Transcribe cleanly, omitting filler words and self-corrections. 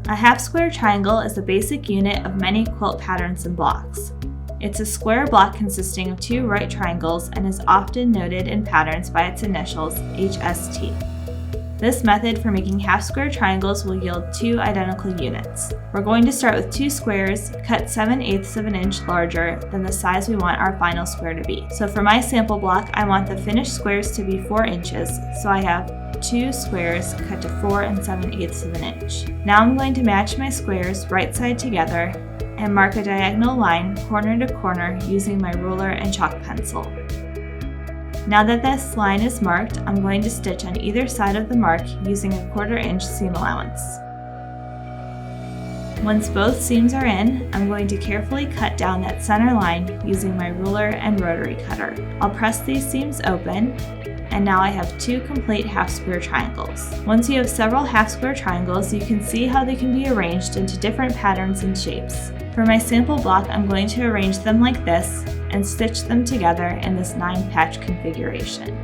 A half square triangle is the basic unit of many quilt patterns and blocks. It's a square block consisting of two right triangles and is often noted in patterns by its initials, HST. This method for making half square triangles will yield two identical units. We're going to start with two squares cut 7/8 of an inch larger than the size we want our final square to be. So for my sample block, I want the finished squares to be 4 inches, so I have two squares cut to 4 7/8 of an inch. Now I'm going to match my squares right side together and mark a diagonal line corner to corner using my ruler and chalk pencil. Now that this line is marked, I'm going to stitch on either side of the mark using a 1/4 inch seam allowance. Once both seams are in, I'm going to carefully cut down that center line using my ruler and rotary cutter. I'll press these seams open, and now I have two complete half square triangles. Once you have several half square triangles, you can see how they can be arranged into different patterns and shapes. For my sample block, I'm going to arrange them like this and stitch them together in this 9-patch configuration.